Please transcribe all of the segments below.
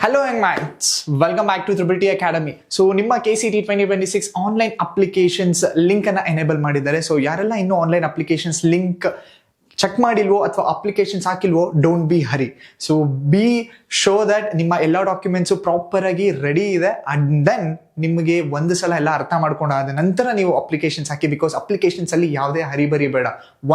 Hello young minds, welcome back to Triple T Academy. So ನಿಮ್ಮ KCT 2026 online applications link ಅನ್ನ enable ಮಾಡಿದ್ದಾರೆ. So ಯಾರೆಲ್ಲ ಇನ್ನೂ online applications link check ಮಾಡಿಲ್ವೋ ಅಥವಾ ಅಪ್ಲಿಕೇಶನ್ಸ್ ಹಾಕಿಲ್ವೋ, don't be hurry. So be sure that ನಿಮ್ಮ ಎಲ್ಲ ಡಾಕ್ಯುಮೆಂಟ್ಸು ಪ್ರಾಪರ್ ಆಗಿ ರೆಡಿ ಇದೆ ಅಂಡ್ ದೆನ್ ನಿಮಗೆ ಒಂದು ಸಲ ಎಲ್ಲ ಅರ್ಥ ಮಾಡ್ಕೊಂಡಾದ ನಂತರ ನೀವು ಅಪ್ಲಿಕೇಶನ್ಸ್ ಹಾಕಿ. ಬಿಕಾಸ್ ಅಪ್ಲಿಕೇಶನ್ಸ್ ಅಲ್ಲಿ ಯಾವುದೇ ಹರಿಬರಿ ಬೇಡ.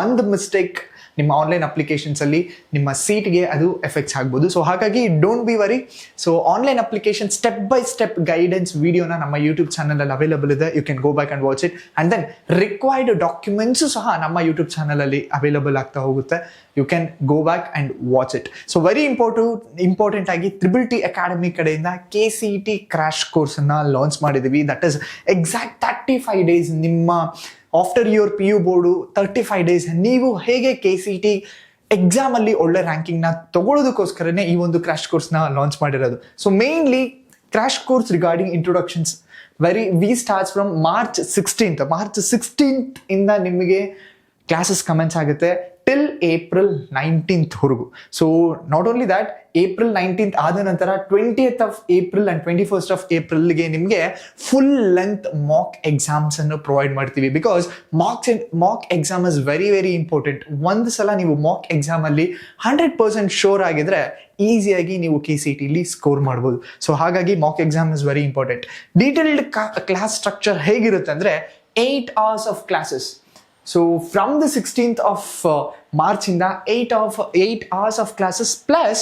ಒಂದು ಮಿಸ್ಟೇಕ್ ನಿಮ್ಮ ಆನ್ಲೈನ್ ಅಪ್ಲಿಕೇಶನ್ಸ್ ಅಲ್ಲಿ ನಿಮ್ಮ ಸೀಟ್ಗೆ ಅದು ಎಫೆಕ್ಟ್ಸ್ ಆಗ್ಬೋದು. ಸೊ ಹಾಗಾಗಿ don't be worry. So online application step by step guidance ವಿಡಿಯೋನ ನಮ್ಮ ಯೂಟ್ಯೂಬ್ ಚಾನಲ್ ಅಲ್ಲಿ ಅವೈಲೇಬಲ್ ಇದೆ. You can go back and watch it and then required documents ಸಹ ನಮ್ಮ ಯೂಟ್ಯೂಬ್ ಚಾನಲ್ ಅಲ್ಲಿ ಅವೈಲೇಬಲ್ ಆಗ್ತಾ ಹೋಗುತ್ತೆ. You can go back and watch it. So very important ಆಗಿ ಟ್ರಿಬಲ್ ಟಿ ಅಕಾಡೆಮಿ ಕಡೆಯಿಂದ KCT ಕ್ರಾಶ್ ಕೋರ್ಸ್ ಅನ್ನ launch ಮಾಡಿದೀವಿ. That is exact 35 days. ನಿಮ್ಮ after your PU board 35 days ನೀವು ಹೇಗೆ KCT ಎಕ್ಸಾಮ್ ಅಲ್ಲಿ ಒಳ್ಳೆ ರ್ಯಾಂಕಿಂಗ್ ನ ತಗೊಳ್ಳೋದಕ್ಕೋಸ್ಕರನೇ ಈ ಒಂದು ಕ್ರಾಶ್ ಕೋರ್ಸ್ ನ ಲಾಂಚ್ ಮಾಡಿರೋದು. So mainly crash course regarding introductions we starts from March 16th ಇಂದ ನಿಮಗೆ ಕ್ಲಾಸಸ್ ಕಮೆನ್ಸ್ ಆಗುತ್ತೆ ಟಿಲ್ April 19th ವರೆಗೂ. So not only that, April 19th ಆದ ನಂತರ 20th of April and 21st of Aprilಗೆ ನಿಮಗೆ ಫುಲ್ ಲೆಂತ್ ಮಾಕ್ ಎಕ್ಸಾಮ್ಸ್ ಅನ್ನು provide ಮಾಡ್ತೀವಿ. Because mock exam is very very important. ಒಂದು ಸಲ ನೀವು ಮಾಕ್ ಎಕ್ಸಾಮ್ ಅಲ್ಲಿ 100% ಶೋರ್ ಆಗಿದ್ರೆ ಈಸಿಯಾಗಿ ನೀವು KCTಲಿ ಸ್ಕೋರ್ ಮಾಡ್ಬೋದು. ಸೊ ಹಾಗಾಗಿ mock exam is very important. Detailed class structure ಹೇಗಿರುತ್ತೆ ಅಂದ್ರೆ 8 hours of classes. So from the 16th of March in the 8 hours of classes plus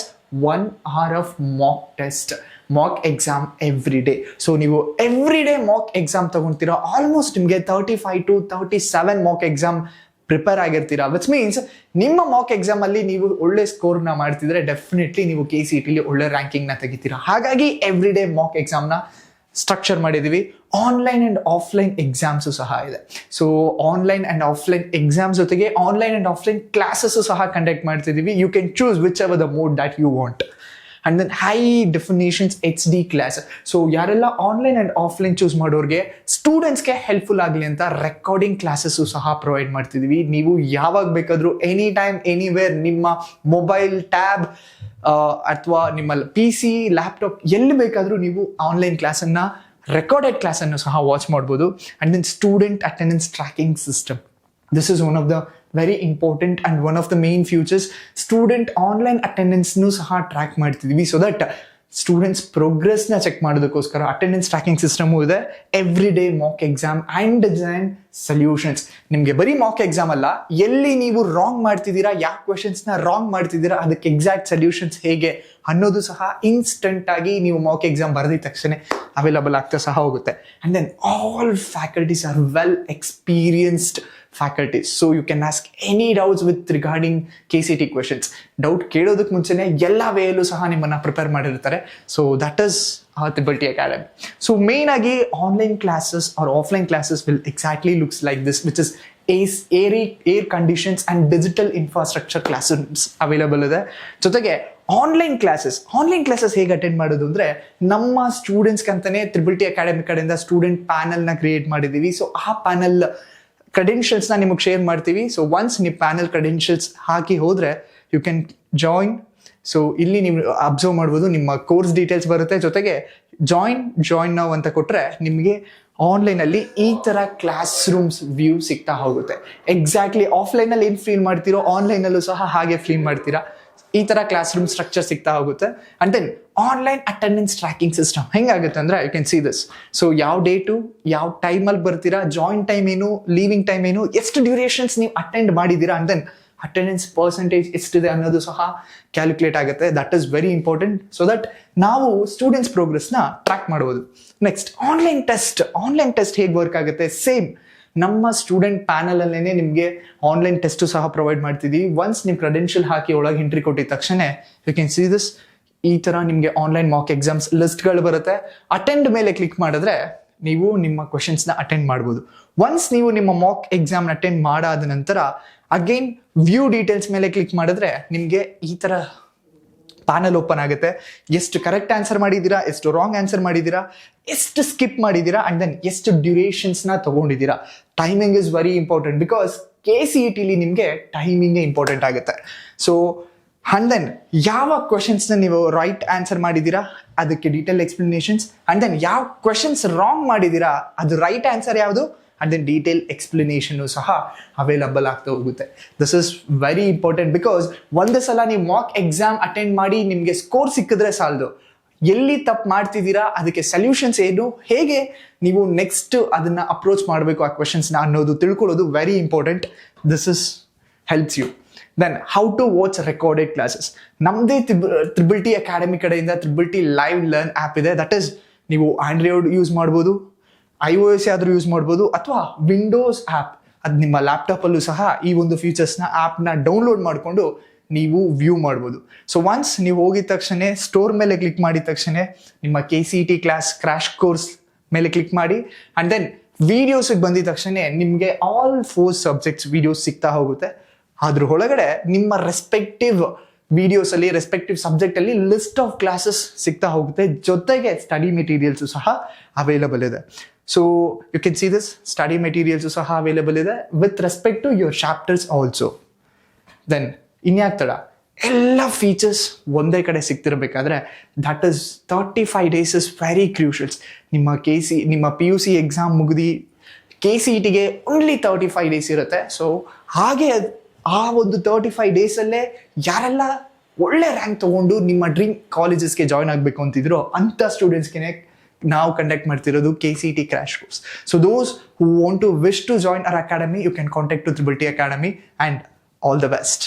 1 hour of mock exam every day. So ನೀವು every day mock exam ತಗೊಂತೀರಾ, almost ನಿಮಗೆ 35 to 37 mock exam prepare ಆಗಿರ್ತೀರಾ. Which means ನಿಮ್ಮ mock exam ಅಲ್ಲಿ ನೀವು ಒಳ್ಳೆ score ನ ಮಾಡ್ತಿದ್ರೆ ಡೆಫಿನೆಟ್ಲಿ ನೀವು KCTಲಿ ಒಳ್ಳೆ ರ್ಯಾಂಕಿಂಗ್ ನ ತೆಗಿತೀರಾ. ಹಾಗಾಗಿ ಎವ್ರಿ ಡೇ ಮಾಕ್ ಎಕ್ಸಾಮ್ ನ ಸ್ಟ್ರಕ್ಚರ್ ಮಾಡಿದೀವಿ. ಆನ್ಲೈನ್ ಅಂಡ್ ಆಫ್ಲೈನ್ ಎಕ್ಸಾಮ್ಸು ಸಹ ಇದೆ. So online and offline exams ಜೊತೆಗೆ ಆನ್ಲೈನ್ ಅಂಡ್ ಆಫ್ಲೈನ್ ಕ್ಲಾಸಸ್ ಸಹ ಕಂಡಕ್ಟ್ ಮಾಡ್ತಿದ್ದೀವಿ. You can choose which ever the mode that you want. And then high definitions HD class. So ಯಾರೆಲ್ಲ online and offline choose ಮಾಡೋರಿಗೆ ಸ್ಟೂಡೆಂಟ್ಸ್ಗೆ helpful ಆಗಲಿ ಅಂತ recording classes ಸಹ provide ಮಾಡ್ತಿದ್ದೀವಿ. ನೀವು ಯಾವಾಗ ಬೇಕಾದರೂ ಎನಿ ಟೈಮ್ ಎನಿವೇರ್ ನಿಮ್ಮ ಮೊಬೈಲ್, ಟ್ಯಾಬ್ ಅಥವಾ ನಿಮ್ಮ PC, ಲ್ಯಾಪ್ಟಾಪ್ ಎಲ್ಲಿ ಬೇಕಾದರೂ ನೀವು ಆನ್ಲೈನ್ ಕ್ಲಾಸನ್ನು, ರೆಕಾರ್ಡೆಡ್ ಕ್ಲಾಸನ್ನು ಸಹ ವಾಚ್ ಮಾಡ್ಬೋದು. And then student attendance tracking system. This is one of the very important and one of the main futures. Student online ಅಟೆಂಡೆನ್ಸ್ನು ಸಹ ಟ್ರ್ಯಾಕ್ ಮಾಡ್ತಿದ್ವಿ. ಸೊ ದಟ್ ಸ್ಟೂಡೆಂಟ್ಸ್ ಪ್ರೋಗ್ರೆಸ್ನ ಚೆಕ್ ಮಾಡೋದಕ್ಕೋಸ್ಕರ ಅಟೆಂಡೆನ್ಸ್ ಟ್ರ್ಯಾಕಿಂಗ್ ಸಿಸ್ಟಮು ಇದೆ. Every day mock exam and design solutions. ನಿಮಗೆ ಬರೀ Mach exam ಅಲ್ಲ, ಎಲ್ಲಿ ನೀವು ರಾಂಗ್ ಮಾಡ್ತಿದ್ದೀರಾ, ಯಾವ ಕ್ವೆಶನ್ಸ್ನ ರಾಂಗ್ ಮಾಡ್ತಿದ್ದೀರಾ, ಅದಕ್ಕೆ ಎಕ್ಸಾಕ್ಟ್ ಸೊಲ್ಯೂಷನ್ಸ್ ಹೇಗೆ ಅನ್ನೋದು ಸಹ ಇನ್ಸ್ಟೆಂಟ್ ಆಗಿ ನೀವು ಮಾಕ್ ಎಕ್ಸಾಮ್ ಬರೆದಿದ ತಕ್ಷಣ ಅವೈಲಬಲ್ ಆಗ್ತಾ ಸಹ ಹೋಗುತ್ತೆ. And then all faculties are well experienced faculties. So you can ask any doubts with regarding KCT questions. Doubt ಕೇಳೋದಕ್ಕೆ ಮುಂಚೆನೆ ಎಲ್ಲ ವೇಯಲ್ಲೂ ಸಹ ನಿಮ್ಮನ್ನು ಪ್ರಿಪೇರ್ ಮಾಡಿರ್ತಾರೆ. So that is Triple T Academy. So main ಆಗಿ online classes or offline classes will exactly looks like this, which is air conditions and digital infrastructure classrooms available ಇದೆ. ಜೊತೆಗೆ ಆನ್ಲೈನ್ ಕ್ಲಾಸಸ್ ಹೇಗೆ attend ಮಾಡೋದು ಅಂದರೆ, ನಮ್ಮ ಸ್ಟೂಡೆಂಟ್ಸ್ಗೆ ಅಂತಾನೆ Triple T Academy ಕಡೆಯಿಂದ ಸ್ಟೂಡೆಂಟ್ ಪ್ಯಾನಲ್ನ ಕ್ರಿಯೇಟ್ ಮಾಡಿದ್ದೀವಿ. ಸೊ ಆ ಪ್ಯಾನಲ್ ಕ್ರೆಡೆನ್ಷಿಯಲ್ಸ್ನ ನಿಮಗೆ ಶೇರ್ ಮಾಡ್ತೀವಿ. ಸೊ ಒನ್ಸ್ ನೀವು ಪ್ಯಾನಲ್ ಕ್ರೆಡೆನ್ಷಿಯಲ್ಸ್ ಹಾಕಿ ಹೋದರೆ ಯು ಕ್ಯಾನ್ ಜಾಯಿನ್. ಸೊ ಇಲ್ಲಿ ನೀವು ಅಬ್ಸರ್ವ್ ಮಾಡ್ಬೋದು, ನಿಮ್ಮ ಕೋರ್ಸ್ ಡೀಟೇಲ್ಸ್ ಬರುತ್ತೆ. ಜೊತೆಗೆ ಜಾಯಿನ್ ನಾವು ಅಂತ ಕೊಟ್ಟರೆ ನಿಮಗೆ ಆನ್ಲೈನಲ್ಲಿ ಈ ಥರ ಕ್ಲಾಸ್ ರೂಮ್ಸ್ ವ್ಯೂ ಸಿಗ್ತಾ ಹೋಗುತ್ತೆ. ಎಕ್ಸಾಕ್ಟ್ಲಿ ಆಫ್ಲೈನಲ್ಲಿ ಏನು ಫೀಲ್ ಮಾಡ್ತೀರೋ ಆನ್ಲೈನಲ್ಲೂ ಸಹ ಹಾಗೆ ಫೀಲ್ ಮಾಡ್ತೀರಾ. ಈ ಥರ ಕ್ಲಾಸ್ ರೂಮ್ ಸ್ಟ್ರಕ್ಚರ್ ಸಿಗ್ತಾ ಹೋಗುತ್ತೆ. And then online attendance tracking system ಹೆಂಗಾಗುತ್ತೆ ಅಂದರೆ, you can see this. So ಯಾವ ಡೇಟು, ಯಾವ ಟೈಮಲ್ಲಿ ಬರ್ತೀರಾ, ಜಾಯಿನ್ ಟೈಮ್ ಏನು, ಲೀವಿಂಗ್ ಟೈಮ್ ಏನು, ಎಷ್ಟು ಡ್ಯೂರೇಷನ್ಸ್ ನೀವು ಅಟೆಂಡ್ ಮಾಡಿದ್ದೀರಾ, ಅಂಡ್ ದೆನ್ ಅಟೆಂಡೆನ್ಸ್ ಪರ್ಸೆಂಟೇಜ್ ಎಷ್ಟಿದೆ ಅನ್ನೋದು ಸಹ ಕ್ಯಾಲ್ಕುಲೇಟ್ ಆಗುತ್ತೆ. That is very important. So that ನಾವು ಸ್ಟೂಡೆಂಟ್ಸ್ ಪ್ರೋಗ್ರೆಸ್ನ ಟ್ರ್ಯಾಕ್ ಮಾಡ್ಬೋದು. ನೆಕ್ಸ್ಟ್ ಆನ್ಲೈನ್ ಟೆಸ್ಟ್ ಹೇಗೆ ವರ್ಕ್ ಆಗುತ್ತೆ, ಸೇಮ್ ನಮ್ಮ ಸ್ಟೂಡೆಂಟ್ ಪ್ಯಾನಲಲ್ಲೇ ನಿಮಗೆ ಆನ್ಲೈನ್ ಟೆಸ್ಟು ಸಹ ಪ್ರೊವೈಡ್ ಮಾಡ್ತಿದ್ದೀವಿ. ಒನ್ಸ್ ನೀವು ಕ್ರೆಡೆನ್ಷಿಯಲ್ ಹಾಕಿ ಒಳಗೆ ಎಂಟ್ರಿ ಕೊಟ್ಟಿದ ತಕ್ಷಣ ಯು ಕ್ಯಾನ್ ಸಿ ದಿಸ್. ಈ ಥರ ನಿಮಗೆ ಆನ್ಲೈನ್ ಮಾಕ್ ಎಕ್ಸಾಮ್ಸ್ ಲಿಸ್ಟ್ಗಳು ಬರುತ್ತೆ. ಅಟೆಂಡ್ ಮೇಲೆ ಕ್ಲಿಕ್ ಮಾಡಿದ್ರೆ ನೀವು ನಿಮ್ಮ ಕ್ವೆಶನ್ಸ್ನ ಅಟೆಂಡ್ ಮಾಡ್ಬೋದು. ಒನ್ಸ್ ನೀವು ನಿಮ್ಮ ಮಾಕ್ ಎಕ್ಸಾಮ್ನ ಅಟೆಂಡ್ ಮಾಡಾದ ನಂತರ ಅಗೈನ್ ವ್ಯೂ ಡೀಟೇಲ್ಸ್ ಮೇಲೆ ಕ್ಲಿಕ್ ಮಾಡಿದ್ರೆ ನಿಮಗೆ ಈ ಥರ ಪ್ಯಾನಲ್ ಓಪನ್ ಆಗುತ್ತೆ. ಎಷ್ಟು ಕರೆಕ್ಟ್ ಆನ್ಸರ್ ಮಾಡಿದ್ದೀರಾ, ಎಷ್ಟು ರಾಂಗ್ ಆನ್ಸರ್ ಮಾಡಿದ್ದೀರಾ, ಎಷ್ಟು ಸ್ಕಿಪ್ ಮಾಡಿದ್ದೀರಾ, ಅಂಡ್ ದೆನ್ ಎಷ್ಟು ಡ್ಯೂರೇಷನ್ಸ್ನ ತಗೊಂಡಿದ್ದೀರಾ. Timing is very important because KCTಲಿ ನಿಮಗೆ ಟೈಮಿಂಗೇ ಇಂಪಾರ್ಟೆಂಟ್ ಆಗುತ್ತೆ. ಸೊ ಅಂಡ್ ದೆನ್ ಯಾವ ಕ್ವಶನ್ಸ್ನ ನೀವು ರೈಟ್ ಆನ್ಸರ್ ಮಾಡಿದ್ದೀರಾ ಅದಕ್ಕೆ ಡೀಟೇಲ್ ಎಕ್ಸ್ಪ್ಲನೇಷನ್ಸ್, ಅಂಡ್ ದೆನ್ ಯಾವ ಕ್ವಶನ್ಸ್ ರಾಂಗ್ ಮಾಡಿದ್ದೀರಾ ಅದು ರೈಟ್ ಆನ್ಸರ್ ಯಾವುದು, ಅಂಡ್ ದೆನ್ ಡೀಟೇಲ್ ಎಕ್ಸ್ಪ್ಲನೇಷನ್ನು ಸಹ ಅವೈಲಬಲ್ ಆಗ್ತಾ ಹೋಗುತ್ತೆ. This is very important because ಒಂದು ಸಲ ನೀವು ಮಾಕ್ ಎಕ್ಸಾಮ್ ಅಟೆಂಡ್ ಮಾಡಿ ನಿಮಗೆ ಸ್ಕೋರ್ ಸಿಕ್ಕಿದ್ರೆ ಸಾಲದು, ಎಲ್ಲಿ ತಪ್ಪು ಮಾಡ್ತಿದ್ದೀರಾ, ಅದಕ್ಕೆ ಸೊಲ್ಯೂಷನ್ಸ್ ಏನು, ಹೇಗೆ ನೀವು ನೆಕ್ಸ್ಟ್ ಅದನ್ನ ಅಪ್ರೋಚ್ ಮಾಡಬೇಕು ಆ ಕ್ವಶನ್ಸ್ನ ಅನ್ನೋದು ತಿಳ್ಕೊಳ್ಳೋದು very important. This is helps you. Then how to watch recorded classes. ನಮ್ಮದೇ ತ್ರಿಬಲ್ ಟಿ ಅಕಾಡೆಮಿ ಕಡೆಯಿಂದ triple T live learn app ಇದೆ. ದಟ್ ಈಸ್ ನೀವು ಆಂಡ್ರಾಯ್ಡ್ ಯೂಸ್ ಮಾಡ್ಬೋದು, iOS ಆದರೂ ಯೂಸ್ ಮಾಡ್ಬೋದು, ಅಥವಾ ವಿಂಡೋಸ್ ಆ್ಯಪ್ ಅದು ನಿಮ್ಮ ಲ್ಯಾಪ್ಟಾಪಲ್ಲೂ ಸಹ ಈ ಒಂದು ಫೀಚರ್ಸ್ನ ಆ್ಯಪ್ನ ಡೌನ್ಲೋಡ್ ಮಾಡಿಕೊಂಡು ನೀವು ವ್ಯೂ ಮಾಡ್ಬೋದು. ಸೊ ಒನ್ಸ್ ನೀವು ಹೋಗಿದ ತಕ್ಷಣ ಸ್ಟೋರ್ ಮೇಲೆ ಕ್ಲಿಕ್ ಮಾಡಿದ ತಕ್ಷಣ ನಿಮ್ಮ KCET ಕ್ಲಾಸ್ ಕ್ರ್ಯಾಶ್ ಕೋರ್ಸ್ ಮೇಲೆ ಕ್ಲಿಕ್ ಮಾಡಿ, ಆ್ಯಂಡ್ ದೆನ್ ವಿಡಿಯೋಸಿಗೆ ಬಂದಿದ ತಕ್ಷಣ ನಿಮಗೆ ಆಲ್ 4 ಸಬ್ಜೆಕ್ಟ್ಸ್ ವಿಡಿಯೋಸ್ ಸಿಗ್ತಾ ಹೋಗುತ್ತೆ. ಅದ್ರ ಒಳಗಡೆ ನಿಮ್ಮ ರೆಸ್ಪೆಕ್ಟಿವ್ ವಿಡಿಯೋಸಲ್ಲಿ ರೆಸ್ಪೆಕ್ಟಿವ್ ಸಬ್ಜೆಕ್ಟಲ್ಲಿ ಲಿಸ್ಟ್ ಆಫ್ ಕ್ಲಾಸಸ್ ಸಿಗ್ತಾ ಹೋಗುತ್ತೆ, ಜೊತೆಗೆ ಸ್ಟಡಿ ಮೆಟೀರಿಯಲ್ಸು ಸಹ ಅವೈಲಬಲ್ ಇದೆ. So you can see this study materials ಸಹ ಅವೈಲಬಲ್ ಇದೆ with respect to your chapters also. Then ಇನ್ಯಾಕೆ ತಡ, ಎಲ್ಲ ಫೀಚರ್ಸ್ ಒಂದೇ ಕಡೆ ಸಿಗ್ತಿರ್ಬೇಕಾದ್ರೆ that is 35 days is very crucials. ನಿಮ್ಮ PUC ಎಕ್ಸಾಮ್ ಮುಗಿದು KCETಗೆ ಓನ್ಲಿ 35 days ಇರುತ್ತೆ. ಸೊ ಹಾಗೆ ಆ ಒಂದು 35 daysಲ್ಲೇ ಯಾರೆಲ್ಲ ಒಳ್ಳೆ ರ್ಯಾಂಕ್ ತೊಗೊಂಡು ನಿಮ್ಮ ಡ್ರೀಮ್ ಕಾಲೇಜಸ್ಗೆ ಜಾಯ್ನ್ ಆಗಬೇಕು ಅಂತಿದ್ರು ಅಂಥ ಸ್ಟೂಡೆಂಟ್ಸ್ಗೆ ನಾವು ಕಂಡಕ್ಟ್ ಮಾಡ್ತಿರೋದು KCET crash course. So those who want to wish to join our academy, you can contact to triple T academy, and all the best.